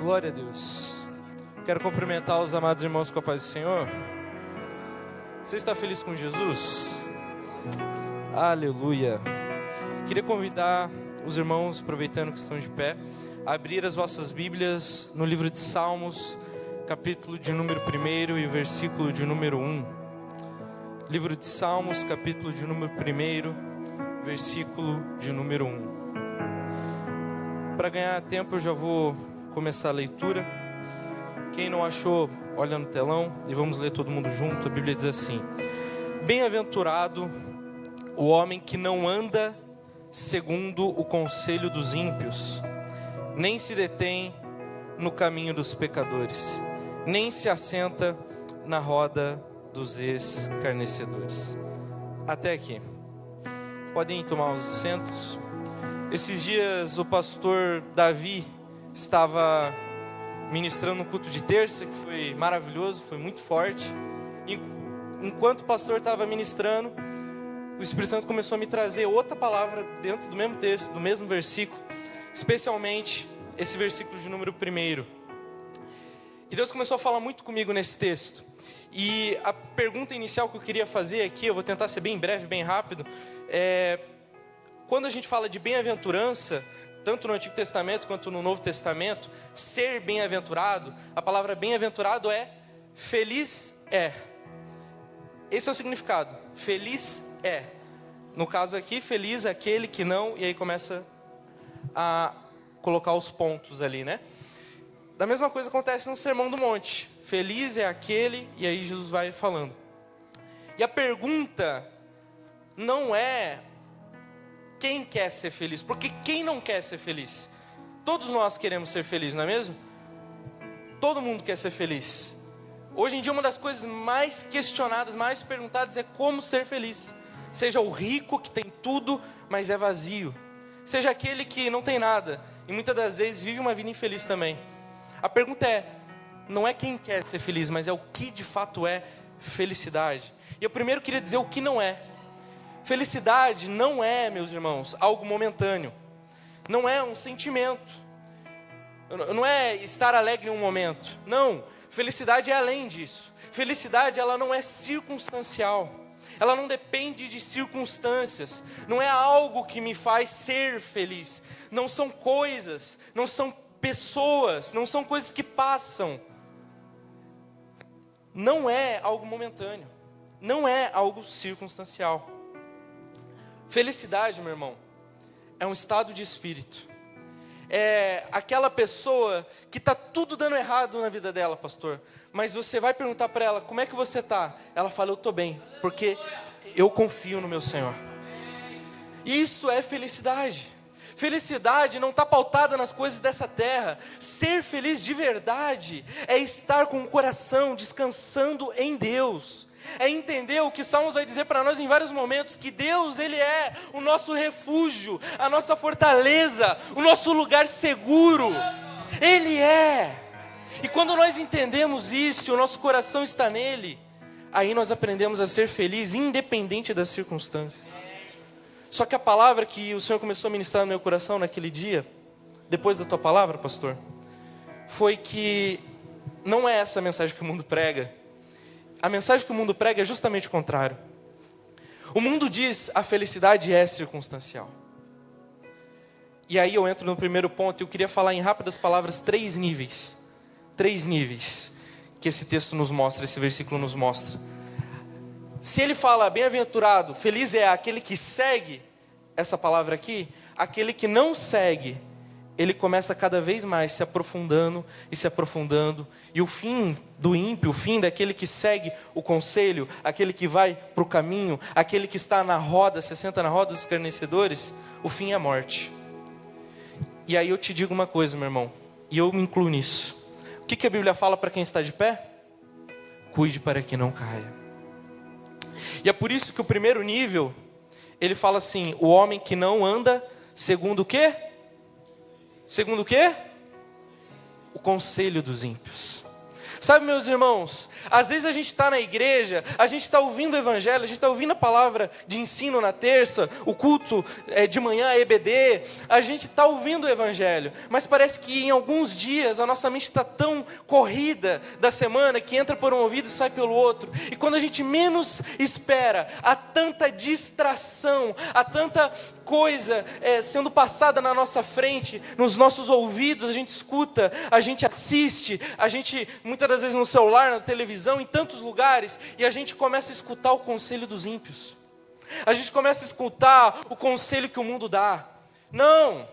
Glória a Deus. Quero cumprimentar os amados irmãos com a paz do Senhor. Você está feliz com Jesus? Aleluia. Queria convidar os irmãos, aproveitando que estão de pé, a abrir as vossas Bíblias no livro de Salmos, capítulo de número 1 e o versículo de número 1. Livro de Salmos, capítulo de número 1, versículo de número 1. Para ganhar tempo eu já vou começar a leitura. Quem não achou, olha no telão e vamos ler todo mundo junto. A Bíblia diz assim: Bem-aventurado o homem que não anda segundo o conselho dos ímpios, nem se detém no caminho dos pecadores, nem se assenta na roda dos escarnecedores. Até aqui. Podem tomar os assentos. Esses dias o pastor Davi estava ministrando um culto de terça, que foi maravilhoso, foi muito forte. E enquanto o pastor estava ministrando, o Espírito Santo começou a me trazer outra palavra dentro do mesmo texto, do mesmo versículo, especialmente esse versículo de número 1. E Deus começou a falar muito comigo nesse texto. E a pergunta inicial que eu queria fazer aqui, eu vou tentar ser bem breve, bem rápido, quando a gente fala de bem-aventurança, tanto no Antigo Testamento quanto no Novo Testamento, ser bem-aventurado, a palavra bem-aventurado é feliz é. Esse é o significado, feliz é. No caso aqui, feliz é aquele que não, e aí começa a colocar os pontos ali, né? Da mesma coisa acontece no Sermão do Monte, feliz é aquele, e aí Jesus vai falando. E a pergunta não é quem quer ser feliz, porque quem não quer ser feliz? Todos nós queremos ser felizes, não é mesmo? Todo mundo quer ser feliz. Hoje em dia uma das coisas mais questionadas, mais perguntadas é como ser feliz. Seja o rico que tem tudo, mas é vazio. Seja aquele que não tem nada e muitas das vezes vive uma vida infeliz também. A pergunta não é quem quer ser feliz, mas é o que de fato é felicidade. E eu primeiro queria dizer o que não é. Felicidade não é, meus irmãos, algo momentâneo. Não é um sentimento. Não é estar alegre em um momento. Não, felicidade é além disso. Felicidade, ela não é circunstancial. Ela não depende de circunstâncias. Não é algo que me faz ser feliz. Não são coisas, não são pessoas, não são coisas que passam. Não é algo momentâneo. Não é algo circunstancial. Felicidade, meu irmão, é um estado de espírito. É aquela pessoa que está tudo dando errado na vida dela, pastor. Mas você vai perguntar para ela, como é que você está? Ela fala, eu estou bem, porque eu confio no meu Senhor. Isso é felicidade. Felicidade não está pautada nas coisas dessa terra. Ser feliz de verdade é estar com o coração descansando em Deus. É entender o que Salmos vai dizer para nós em vários momentos, que Deus, Ele é o nosso refúgio, a nossa fortaleza, o nosso lugar seguro. Ele é. E quando nós entendemos isso, o nosso coração está nele, aí nós aprendemos a ser felizes, independente das circunstâncias. Só que a palavra que o Senhor começou a ministrar no meu coração naquele dia, depois da tua palavra, pastor, foi que não é essa a mensagem que o mundo prega. A mensagem que o mundo prega é justamente o contrário. O mundo diz a felicidade é circunstancial. E aí eu entro no primeiro ponto e eu queria falar em rápidas palavras 3 níveis. 3 níveis que esse texto nos mostra, esse versículo nos mostra. Se ele fala bem-aventurado, feliz é aquele que segue essa palavra aqui, aquele que não segue, ele começa cada vez mais se aprofundando e se aprofundando. E o fim do ímpio, o fim daquele que segue o conselho, aquele que vai para o caminho, aquele que está na roda, se senta na roda dos escarnecedores, o fim é a morte. E aí eu te digo uma coisa, meu irmão, e eu me incluo nisso. O que a Bíblia fala para quem está de pé? Cuide para que não caia. E é por isso que o primeiro nível, ele fala assim, o homem que não anda segundo o quê? Segundo o quê? O conselho dos ímpios. Sabe, meus irmãos, às vezes a gente está na igreja, a gente está ouvindo o evangelho, a gente está ouvindo a palavra de ensino na terça, o culto de manhã, a EBD, a gente está ouvindo o evangelho, mas parece que em alguns dias a nossa mente está tão corrida da semana que entra por um ouvido e sai pelo outro, e quando a gente menos espera, há tanta distração, há tanta coisa sendo passada na nossa frente, nos nossos ouvidos, a gente escuta, a gente assiste, a gente muitas das vezes no celular, na televisão, em tantos lugares, e a gente começa a escutar o conselho dos ímpios, a gente começa a escutar o conselho que o mundo dá. Não,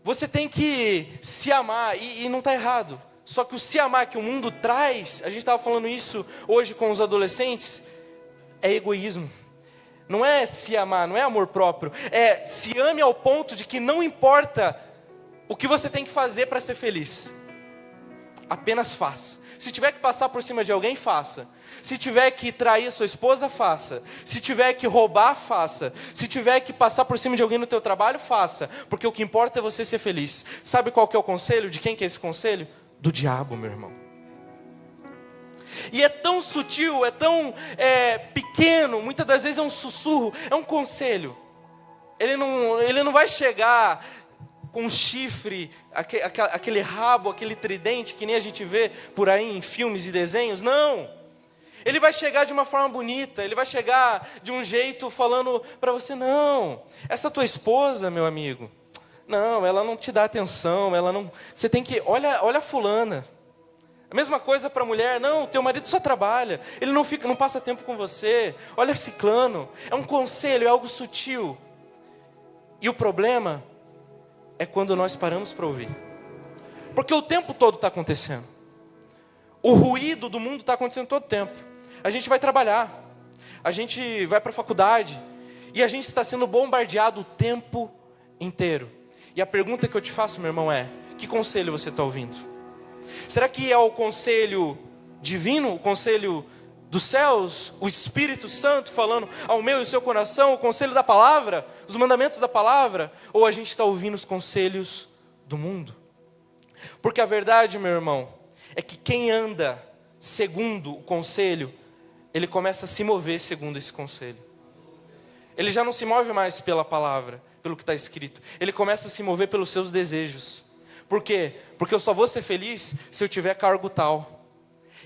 você tem que se amar, e não está errado, só que o se amar que o mundo traz, a gente estava falando isso hoje com os adolescentes, é egoísmo. Não é se amar, não é amor próprio, é se ame ao ponto de que não importa o que você tem que fazer para ser feliz, apenas faça. Se tiver que passar por cima de alguém, faça. Se tiver que trair a sua esposa, faça. Se tiver que roubar, faça. Se tiver que passar por cima de alguém no teu trabalho, faça. Porque o que importa é você ser feliz. Sabe qual que é o conselho? De quem que é esse conselho? Do diabo, meu irmão. E é tão sutil, é tão pequeno, muitas das vezes é um sussurro, é um conselho. Ele não vai chegar com um chifre, aquele rabo, aquele tridente que nem a gente vê por aí em filmes e desenhos, não. Ele vai chegar de uma forma bonita, ele vai chegar de um jeito falando para você, não, essa tua esposa, meu amigo, não, ela não te dá atenção, ela não, você tem que, olha a fulana. A mesma coisa para a mulher, não, teu marido só trabalha, ele não passa tempo com você, olha ciclano, é um conselho, é algo sutil. E o problema é quando nós paramos para ouvir, porque o tempo todo está acontecendo, o ruído do mundo está acontecendo todo o tempo, a gente vai trabalhar, a gente vai para a faculdade, e a gente está sendo bombardeado o tempo inteiro, e a pergunta que eu te faço, meu irmão, é, que conselho você está ouvindo? Será que é o conselho divino, o conselho dos céus, o Espírito Santo falando ao meu e ao seu coração, o conselho da palavra, os mandamentos da palavra, ou a gente está ouvindo os conselhos do mundo? Porque a verdade, meu irmão, é que quem anda segundo o conselho, ele começa a se mover segundo esse conselho. Ele já não se move mais pela palavra, pelo que está escrito, ele começa a se mover pelos seus desejos. Por quê? Porque eu só vou ser feliz se eu tiver cargo tal.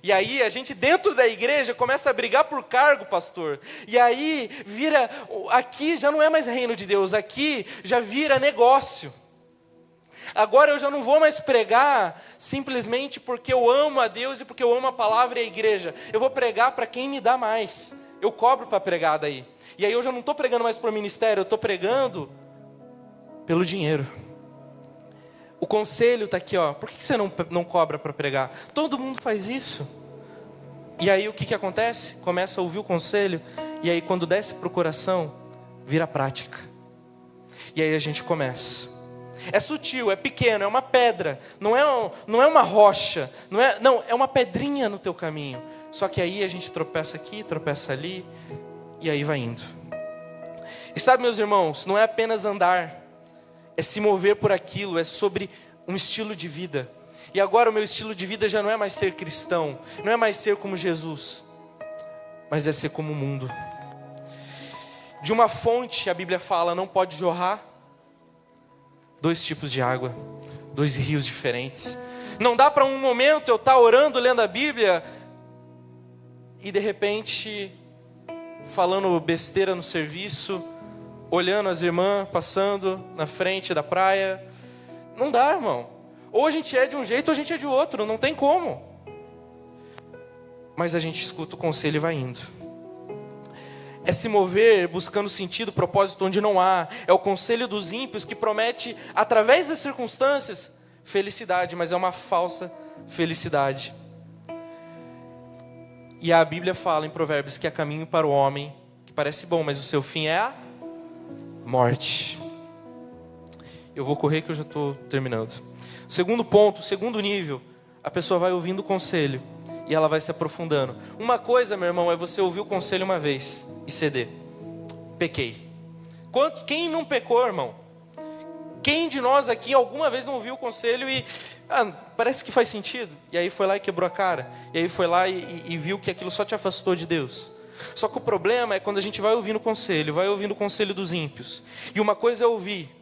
E aí a gente dentro da igreja começa a brigar por cargo, pastor. E aí vira, aqui já não é mais reino de Deus, aqui já vira negócio. Agora eu já não vou mais pregar simplesmente porque eu amo a Deus e porque eu amo a palavra e a igreja. Eu vou pregar para quem me dá mais. Eu cobro para pregar daí. E aí eu já não estou pregando mais por ministério, eu estou pregando pelo dinheiro. O conselho está aqui, ó. Por que você não cobra para pregar? Todo mundo faz isso. E aí o que acontece? Começa a ouvir o conselho. E aí quando desce para o coração, vira prática. E aí a gente começa. É sutil, é pequeno, é uma pedra. Não é uma rocha. Não, é uma pedrinha no teu caminho. Só que aí a gente tropeça aqui, tropeça ali. E aí vai indo. E sabe, meus irmãos, não é apenas andar. É se mover por aquilo, é sobre um estilo de vida. E agora o meu estilo de vida já não é mais ser cristão, não é mais ser como Jesus, mas é ser como o mundo. De uma fonte, a Bíblia fala, não pode jorrar 2 tipos de água, 2 rios diferentes. Não dá para um momento eu estar orando, lendo a Bíblia, e de repente, falando besteira no serviço, olhando as irmãs passando na frente da praia. Não dá, irmão. Ou a gente é de um jeito ou a gente é de outro, não tem como. Mas a gente escuta o conselho e vai indo. É se mover buscando sentido, propósito onde não há. É o conselho dos ímpios que promete, através das circunstâncias, felicidade, mas é uma falsa felicidade. E a Bíblia fala em Provérbios que há caminho para o homem que parece bom, mas o seu fim é a morte. Eu vou correr que eu já estou terminando. Segundo ponto, segundo nível, a pessoa vai ouvindo o conselho e ela vai se aprofundando. Uma coisa, meu irmão, é você ouvir o conselho uma vez e ceder. Pequei. Quem não pecou, irmão? Quem de nós aqui alguma vez não ouviu o conselho e parece que faz sentido? E aí foi lá e quebrou a cara. E aí foi lá e viu que aquilo só te afastou de Deus. Só que o problema é quando a gente vai ouvindo o conselho, vai ouvindo o conselho dos ímpios. E uma coisa é ouvir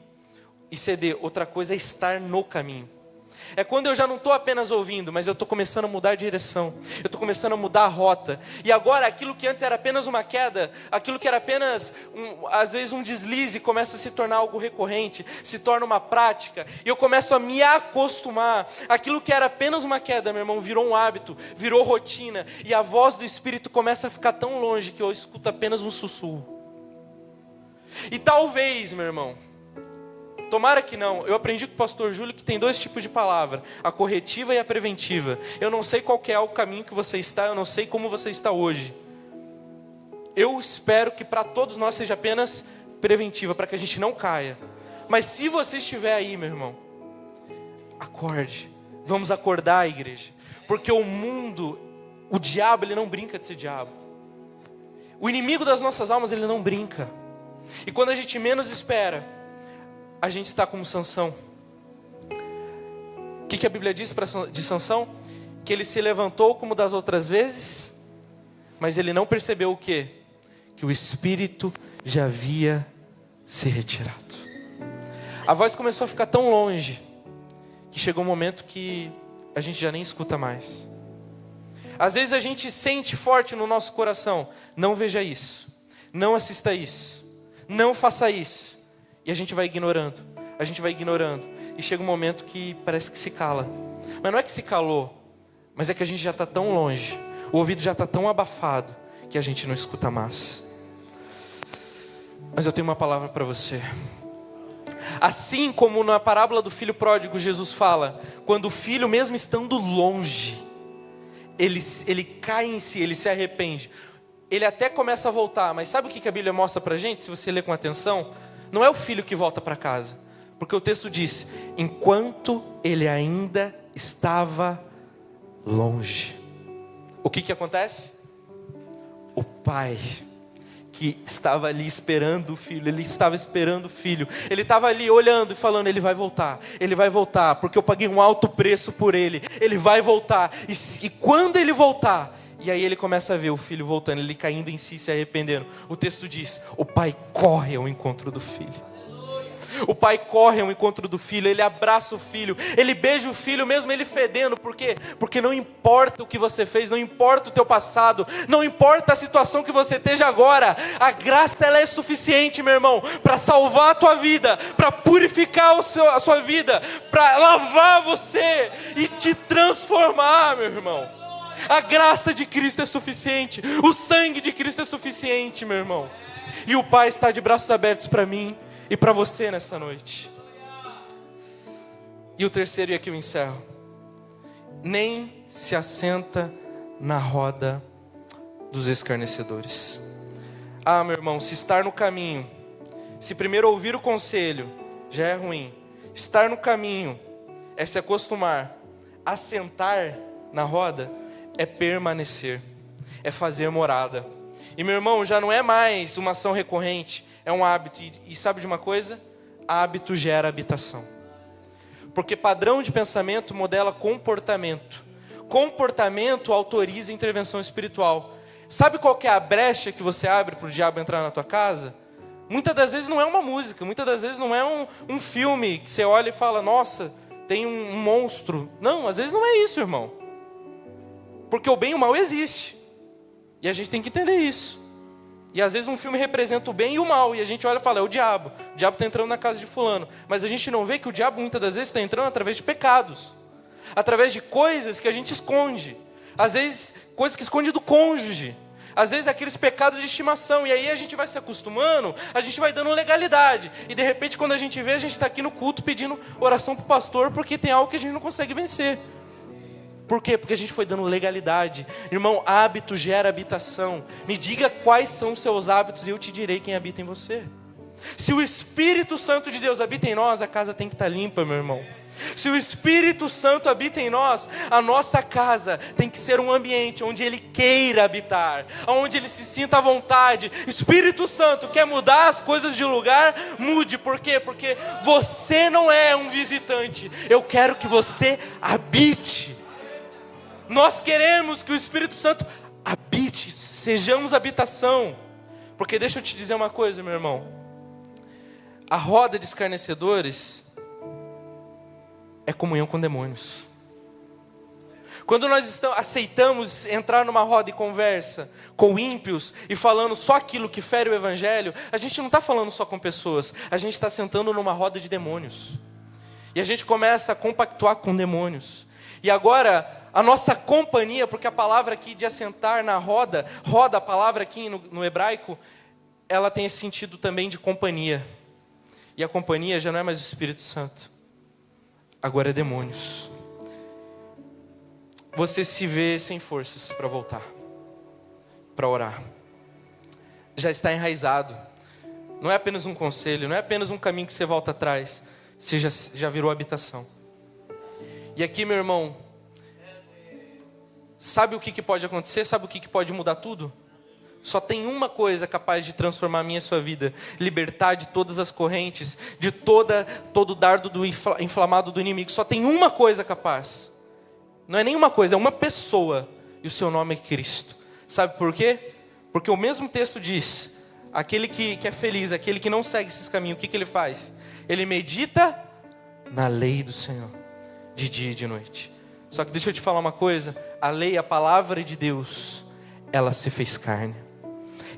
e ceder, outra coisa é estar no caminho. É quando eu já não estou apenas ouvindo, mas eu estou começando a mudar a direção. Eu estou começando a mudar a rota. E agora aquilo que antes era apenas uma queda, aquilo que era apenas, às vezes um deslize, começa a se tornar algo recorrente, se torna uma prática. E eu começo a me acostumar. Aquilo que era apenas uma queda, meu irmão, virou um hábito, virou rotina. E a voz do Espírito começa a ficar tão longe que eu escuto apenas um sussurro. E talvez, meu irmão, tomara que não. Eu aprendi com o pastor Júlio que tem 2 tipos de palavra: a corretiva e a preventiva. Eu não sei qual que é o caminho que você está, eu não sei como você está hoje. Eu espero que para todos nós seja apenas preventiva, para que a gente não caia. Mas se você estiver aí, meu irmão, acorde. Vamos acordar, igreja. Porque o mundo, o diabo, ele não brinca de ser diabo. O inimigo das nossas almas, ele não brinca. E quando a gente menos espera, a gente está como Sansão. O que a Bíblia diz de Sansão? Que ele se levantou como das outras vezes, mas ele não percebeu o quê? Que o Espírito já havia se retirado. A voz começou a ficar tão longe, que chegou um momento que a gente já nem escuta mais. Às vezes a gente sente forte no nosso coração: não veja isso, não assista isso, não faça isso. E a gente vai ignorando, e chega um momento que parece que se cala. Mas não é que se calou, mas é que a gente já está tão longe, o ouvido já está tão abafado, que a gente não escuta mais. Mas eu tenho uma palavra para você. Assim como na parábola do filho pródigo, Jesus fala, quando o filho, mesmo estando longe, ele cai em si, ele se arrepende. Ele até começa a voltar, mas sabe o que a Bíblia mostra para a gente, se você ler com atenção? Não é o filho que volta para casa, porque o texto diz: enquanto ele ainda estava longe. O que acontece? O pai, que estava ali esperando o filho, ele estava esperando o filho, ele estava ali olhando e falando: ele vai voltar, porque eu paguei um alto preço por ele vai voltar, e quando ele voltar, e aí ele começa a ver o filho voltando, ele caindo em si, se arrependendo. O texto diz: o pai corre ao encontro do filho. O pai corre ao encontro do filho, ele abraça o filho, ele beija o filho, mesmo ele fedendo. Por quê? Porque não importa o que você fez, não importa o teu passado, não importa a situação que você esteja agora, a graça ela é suficiente, meu irmão, para salvar a tua vida, para purificar a sua vida, para lavar você e te transformar, meu irmão. A graça de Cristo é suficiente, o sangue de Cristo é suficiente, meu irmão. E o Pai está de braços abertos para mim e para você nessa noite. E o terceiro, e aqui eu encerro: nem se assenta na roda dos escarnecedores. Ah, meu irmão, se estar no caminho, se primeiro ouvir o conselho, já é ruim. Estar no caminho é se acostumar. Assentar na roda é permanecer, é fazer morada. E meu irmão, já não é mais uma ação recorrente, é um hábito. E sabe de uma coisa? Hábito gera habitação. Porque padrão de pensamento modela comportamento. Comportamento autoriza intervenção espiritual. Sabe qual que é a brecha que você abre para o diabo entrar na tua casa? Muitas das vezes não é uma música, muitas das vezes não é um filme que você olha e fala: nossa, tem um monstro. Não, às vezes não é isso, irmão. Porque o bem e o mal existe. E a gente tem que entender isso. E às vezes um filme representa o bem e o mal, e a gente olha e fala: é o diabo está entrando na casa de fulano. Mas a gente não vê que o diabo muitas das vezes está entrando através de pecados, através de coisas que a gente esconde. Às vezes coisas que esconde do cônjuge, às vezes aqueles pecados de estimação. E aí a gente vai se acostumando, a gente vai dando legalidade, e de repente quando a gente vê, a gente está aqui no culto pedindo oração para o pastor, porque tem algo que a gente não consegue vencer. Por quê? Porque a gente foi dando legalidade. Irmão, hábito gera habitação. Me diga quais são os seus hábitos e eu te direi quem habita em você. Se o Espírito Santo de Deus habita em nós, a casa tem que estar limpa, meu irmão. Se o Espírito Santo habita em nós, a nossa casa tem que ser um ambiente onde Ele queira habitar, onde Ele se sinta à vontade. Espírito Santo, quer mudar as coisas de lugar? Mude. Por quê? Porque você não é um visitante. Eu quero que você habite. Nós queremos que o Espírito Santo habite, sejamos habitação. Porque deixa eu te dizer uma coisa, meu irmão. A roda de escarnecedores é comunhão com demônios. Quando nós aceitamos entrar numa roda e conversa com ímpios e falando só aquilo que fere o evangelho, a gente não está falando só com pessoas, a gente está sentando numa roda de demônios. E a gente começa a compactuar com demônios. E agora, a nossa companhia, porque a palavra aqui de assentar na roda, a palavra aqui no hebraico, ela tem esse sentido também de companhia. E a companhia já não é mais o Espírito Santo, agora é demônios. Você se vê sem forças para voltar, para orar. Já está enraizado. Não é apenas um conselho, não é apenas um caminho que você volta atrás. Você já virou habitação. E aqui, meu irmão, sabe o que pode acontecer? Sabe o que pode mudar tudo? Só tem uma coisa capaz de transformar a minha e a sua vida: libertar de todas as correntes, de todo o dardo inflamado do inimigo. Só tem uma coisa capaz. Não é nenhuma coisa, é uma pessoa. E o seu nome é Cristo. Sabe por quê? Porque o mesmo texto diz: aquele que é feliz, aquele que não segue esses caminhos, o que ele faz? Ele medita na lei do Senhor, de dia e de noite. Só que deixa eu te falar uma coisa: a lei, a palavra de Deus, ela se fez carne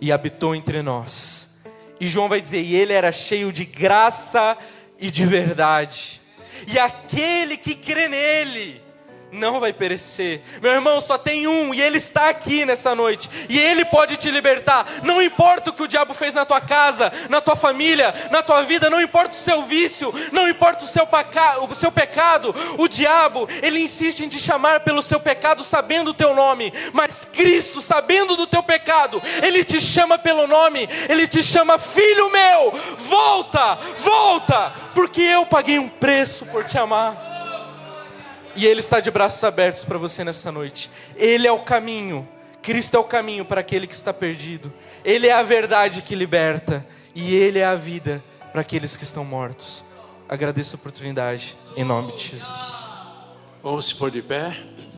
e habitou entre nós. E João vai dizer: e ele era cheio de graça e de verdade. E aquele que crê nele não vai perecer. Meu irmão, só tem um, e ele está aqui nessa noite, e ele pode te libertar. Não importa o que o diabo fez na tua casa, na tua família, na tua vida, não importa o seu vício, não importa o seu pecado. O diabo, ele insiste em te chamar pelo seu pecado sabendo o teu nome, mas Cristo, sabendo do teu pecado, ele te chama pelo nome. Ele te chama: filho meu, volta, porque eu paguei um preço por te amar. E Ele está de braços abertos para você nessa noite. Ele é o caminho. Cristo é o caminho para aquele que está perdido. Ele é a verdade que liberta. E Ele é a vida para aqueles que estão mortos. Agradeço a oportunidade em nome de Jesus. Vamos se pôr de pé.